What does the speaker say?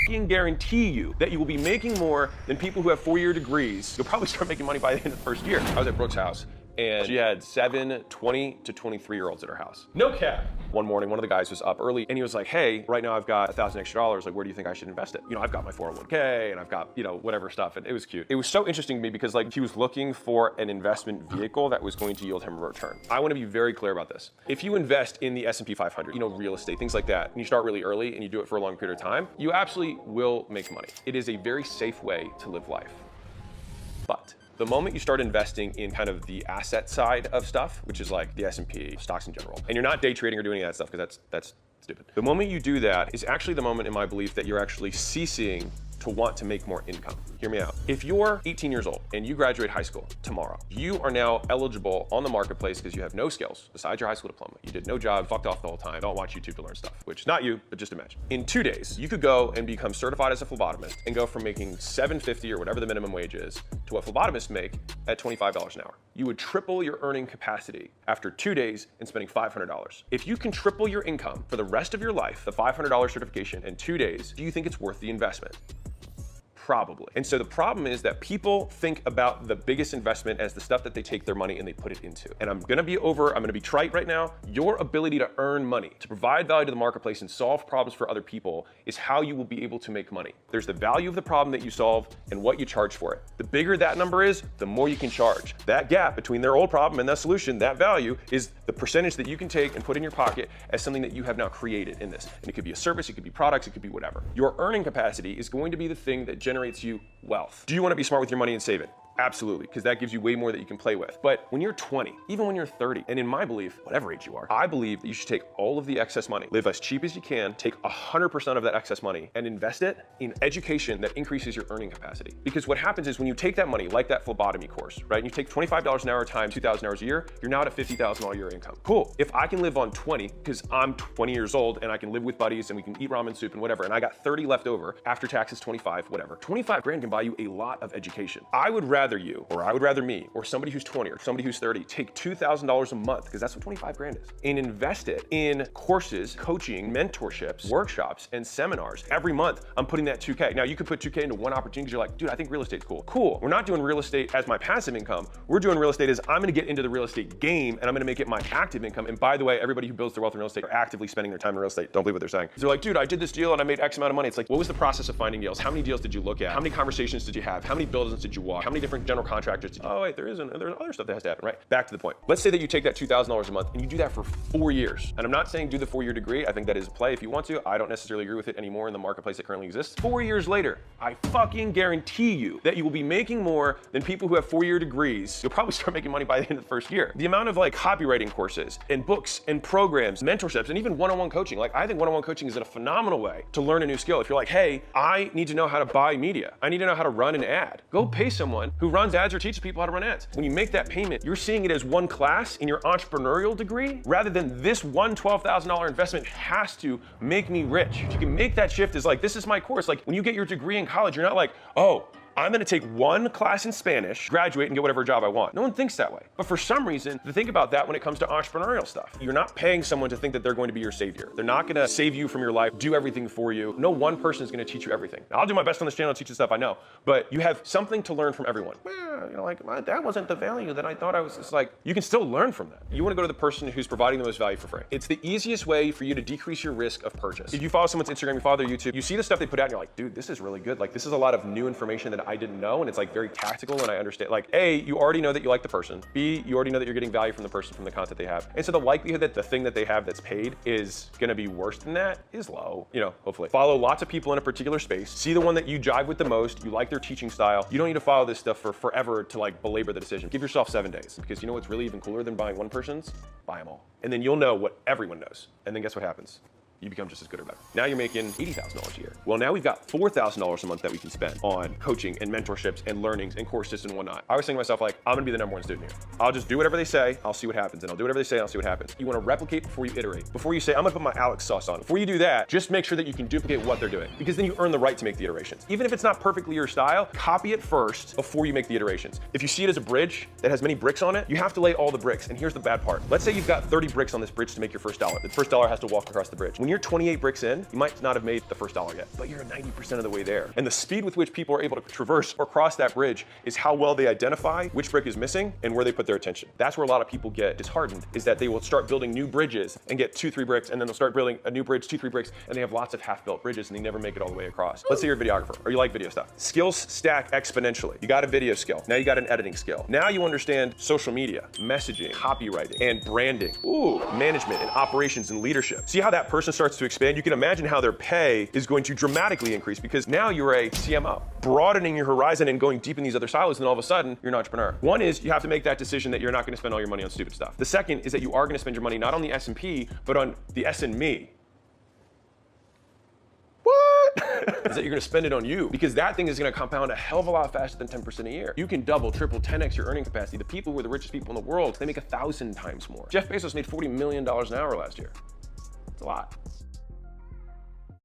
fucking guarantee you that you will be making more than people who have 4-year degrees. You'll probably start making money by the end of the first year. I was at Brooke's house, and she had 7 20 to 23-year-olds at her house. No cap. One morning, one of the guys was up early, and he was like, hey, right now I've got $1,000 extra. Like, where do you think I should invest it? You know, I've got my 401k, and I've got, you know, whatever stuff, and it was cute. It was so interesting to me because, like, he was looking for an investment vehicle that was going to yield him a return. I want to be very clear about this. If you invest in the S&P 500, you know, real estate, things like that, and you start really early and you do it for a long period of time, you absolutely will make money. It is a very safe way to live life. But the moment you start investing in kind of the asset side of stuff, which is like the S&P, stocks in general, and you're not day trading or doing any of that stuff because that's stupid. The moment you do that is actually the moment, in my belief, that you're actually ceasing to want to make more income. Hear me out. If you're 18 years old and you graduate high school tomorrow, you are now eligible on the marketplace because you have no skills besides your high school diploma. You did no job, fucked off the whole time, don't watch YouTube to learn stuff, which not you, but just imagine. In 2 days, you could go and become certified as a phlebotomist and go from making $7.50 or whatever the minimum wage is to what phlebotomists make at $25 an hour. You would triple your earning capacity after 2 days and spending $500. If you can triple your income for the rest of your life, the $500 certification in 2 days, do you think it's worth the investment? Probably. And so the problem is that people think about the biggest investment as the stuff that they take their money and they put it into. And I'm gonna be trite right now. Your ability to earn money, to provide value to the marketplace and solve problems for other people is how you will be able to make money. There's the value of the problem that you solve and what you charge for it. The bigger that number is, the more you can charge. That gap between their old problem and that solution, that value, is the percentage that you can take and put in your pocket as something that you have now created in this. And it could be a service, it could be products, it could be whatever. Your earning capacity is going to be the thing that generates you wealth. Do you want to be smart with your money and save it? Absolutely, because that gives you way more that you can play with. But when you're 20, even when you're 30, and in my belief, whatever age you are, I believe that you should take all of the excess money, live as cheap as you can, take 100% of that excess money and invest it in education that increases your earning capacity. Because what happens is when you take that money, like that phlebotomy course, right? And you take $25 an hour times 2,000 hours a year, you're now at $50,000 a year income. Cool. If I can live on 20, because I'm 20 years old and I can live with buddies and we can eat ramen soup and whatever, and I got 30 left over, after taxes 25, whatever. 25 grand can buy you a lot of education. I would rather you, or I would rather me, or somebody who's 20 or somebody who's 30, take $2,000 a month, because that's what 25 grand is, and invest it in courses, coaching, mentorships, workshops, and seminars. Every month, I'm putting that 2K. Now, you could put 2K into one opportunity because you're like, dude, I think real estate's cool. Cool. We're not doing real estate as my passive income. We're doing real estate as I'm gonna get into the real estate game and I'm gonna make it my active income. And by the way, everybody who builds their wealth in real estate are actively spending their time in real estate. Don't believe what they're saying. They're like, dude, I did this deal and I made X amount of money. It's like, what was the process of finding deals? How many deals did you look at? How many conversations did you have? How many buildings did you walk? How many different general contractors did you? Oh, wait, there's other stuff that has to happen, right? Back to the point. Let's say that you take that $2,000 a month and you do that for 4 years. And I'm not saying do the 4-year degree. I think that is a play if you want to. I don't necessarily agree with it anymore in the marketplace that currently exists. 4 years later, I fucking guarantee you that you will be making more than people who have 4-year degrees. You'll probably start making money by the end of the first year. The amount of like copywriting courses and books and programs, mentorships, and even one-on-one coaching. Like, I think one-on-one coaching is a phenomenal way to learn a new skill. If you're like, hey, I need to know how to buy media. I need to know how to run an ad. Go pay someone who runs ads or teaches people how to run ads. When you make that payment, you're seeing it as one class in your entrepreneurial degree rather than this one $12,000 investment has to make me rich. If you can make that shift as like, this is my course. Like, when you get your degree in college, you're not like, oh, I'm gonna take one class in Spanish, graduate, and get whatever job I want. No one thinks that way. But for some reason, they think about that when it comes to entrepreneurial stuff. You're not paying someone to think that they're going to be your savior. They're not gonna save you from your life, do everything for you. No one person is gonna teach you everything. Now, I'll do my best on this channel to teach the stuff I know, but you have something to learn from everyone. Well, you know, like, that wasn't the value that I thought I was. It's like, you can still learn from that. You wanna go to the person who's providing the most value for free. It's the easiest way for you to decrease your risk of purchase. If you follow someone's Instagram, you follow their YouTube, you see the stuff they put out and you're like, dude, this is really good. Like, this is a lot of new information that I didn't know, and it's like very tactical, and I understand, like, A, you already know that you like the person. B, you already know that you're getting value from the person from the content they have. And so the likelihood that the thing that they have that's paid is gonna be worse than that is low, you know, hopefully. Follow lots of people in a particular space. See the one that you jive with the most, you like their teaching style. You don't need to follow this stuff for forever to like belabor the decision. Give yourself 7 days, because you know what's really even cooler than buying one person's? Buy them all. And then you'll know what everyone knows. And then guess what happens? You become just as good or better. Now you're making $80,000 a year. Well, now we've got $4,000 a month that we can spend on coaching and mentorships and learnings and courses and whatnot. I was saying to myself, like, I'm gonna be the #1 student here. I'll just do whatever they say, I'll see what happens, and I'll do whatever they say, and I'll see what happens. You wanna replicate before you iterate. Before you say, I'm gonna put my Alex sauce on. Before you do that, just make sure that you can duplicate what they're doing, because then you earn the right to make the iterations. Even if it's not perfectly your style, copy it first before you make the iterations. If you see it as a bridge that has many bricks on it, you have to lay all the bricks. And here's the bad part. Let's say you've got 30 bricks on this bridge to make your first dollar. The first dollar has to walk across the bridge. When you're 28 bricks in, you might not have made the first dollar yet, but you're 90% of the way there. And the speed with which people are able to traverse or cross that bridge is how well they identify which brick is missing and where they put their attention. That's where a lot of people get disheartened, is that they will start building new bridges and get 2-3 bricks, and then they'll start building a new bridge, 2-3 bricks, and they have lots of half-built bridges and they never make it all the way across. Let's say you're a videographer or you like video stuff. Skills stack exponentially. You got a video skill. Now you got an editing skill. Now you understand social media, messaging, copywriting, and branding. Ooh, management and operations and leadership. See how that person starts to expand? You can imagine how their pay is going to dramatically increase because now you're a CMO. Broadening your horizon and going deep in these other silos, and all of a sudden, you're an entrepreneur. One is you have to make that decision that you're not gonna spend all your money on stupid stuff. The second is that you are gonna spend your money not on the S&P, but on the S&Me. What? Is that you're gonna spend it on you, because that thing is gonna compound a hell of a lot faster than 10% a year. You can double, triple, 10x your earning capacity. The people who are the richest people in the world, they make 1,000 times more. Jeff Bezos made $40 million an hour last year. It's a lot.